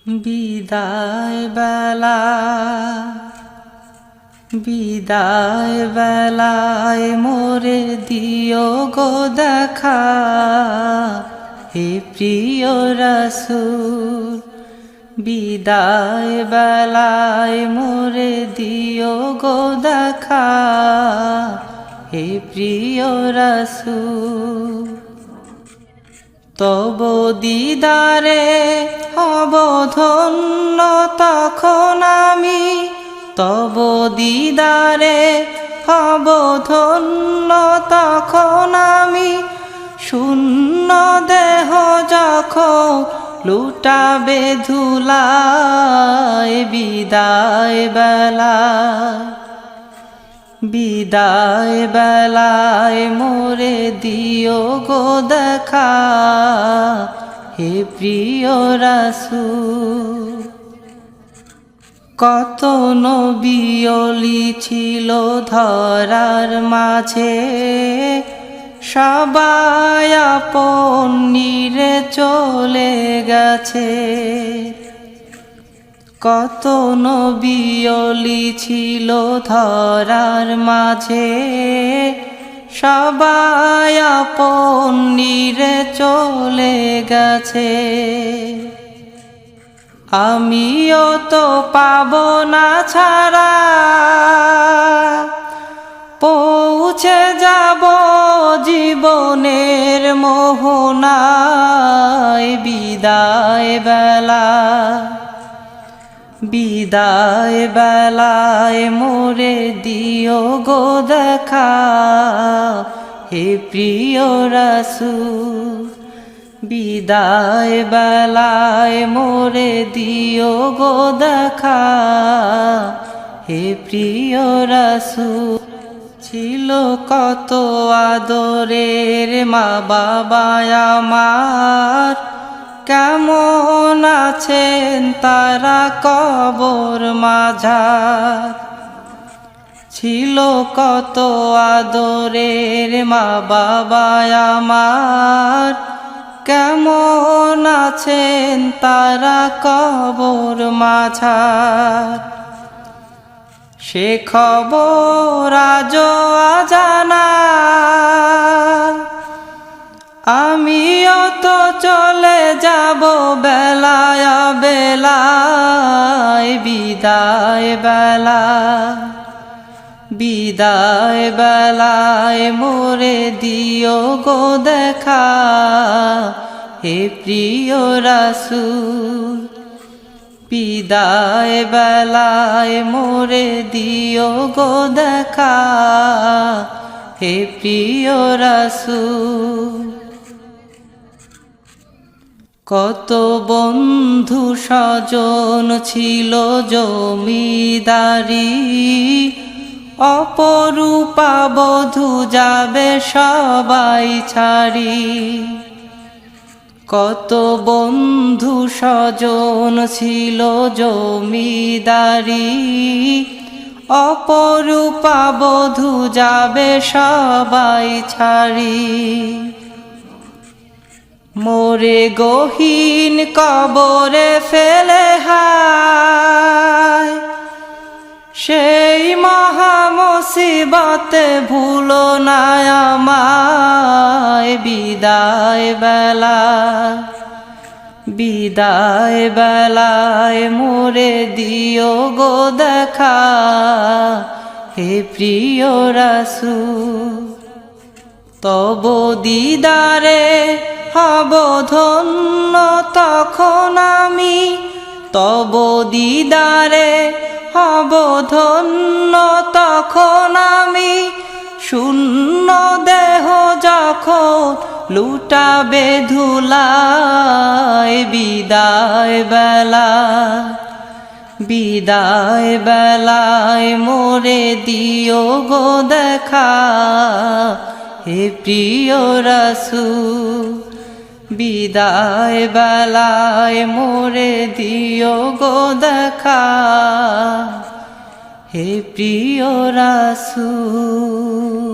বিদায় বেলা বিদায় বেলায় মোরে দিও গো দেখা, হে প্রিয় রাসূল। বিদায় বেলায় মোরে দিও গো দেখা, হে প্রিয় রাসূল। তব দিদারে হব ধন্য তখন আমি, তব দিদারে হব ধন্য তখন আমি। শূন্য দেহ যখন লুটাবে ধুলায়, বিদায় বেলায় বিদায় বেলায় মোরে দিও গো দেখা, হে প্রিয় রাসূল। কত নবী ওলি ছিল ধরার মাঝে, সবাই আপন নিরে চলে গেছে। কত নবী ওলি ছিল ধরার মাঝে, সবাই আপন নিরে চলে গেছে। আমিও তো পাব না ছাড়া, পৌঁছে যাব জীবনের মোহনায়। বিদায় বেলা বিদায় বেলায় মোরে দিও গো দেখা, হে প্রিয় রাসূল। বিদায় বেলায় মোরে দিও গো দেখা, হে প্রিয় রাসূল। ছিল কত আদরের মা বাবা আমার, কেমন আছেন তারা কবর মাঝার। ছিল কত আদরের মা বাবা আমার, কেমন আছেন তারা কবর মাঝার। সে খবর আজও অজানা, আমিও তো চলে যাব বেলায় বেলায়। বিদায় বেলা বিদায় বেলায় মোরে দিও গো দেখা, হে প্রিয় রাসূল। বিদায় বেলায় মোরে দিও গো দেখা, হে প্রিয় রাসূল। কত বন্ধু স্বজন ছিল জমিদারি, অপরূপা বধূ যাবে সবাই ছাড়ি। কত বন্ধু স্বজন ছিল জমিদারি, অপরূপা বধূ যাবে সবাই ছাড়ি। মোরে গহীন কবরে ফেলে হায়, সেই মহা মুসিবতে ভুলো না আমায়। বিদায় বেলা বিদায় বেলায় মোরে দিও গো দেখা, হে প্রিয় রাসূল। তব দিদারে হব ধন্য তখন আমি, তব দিদারে হব ধন্য তখন আমি। শূন্য দেহ যখন লুটাবে ধুলায়, বিদায় বেলা বিদায় বেলায় মোরে দিও গো দেখা, হে প্রিয় রাসূল। বিদায় বেলায় মোরে দিও গো দেখা, হে প্রিয় রাসূল।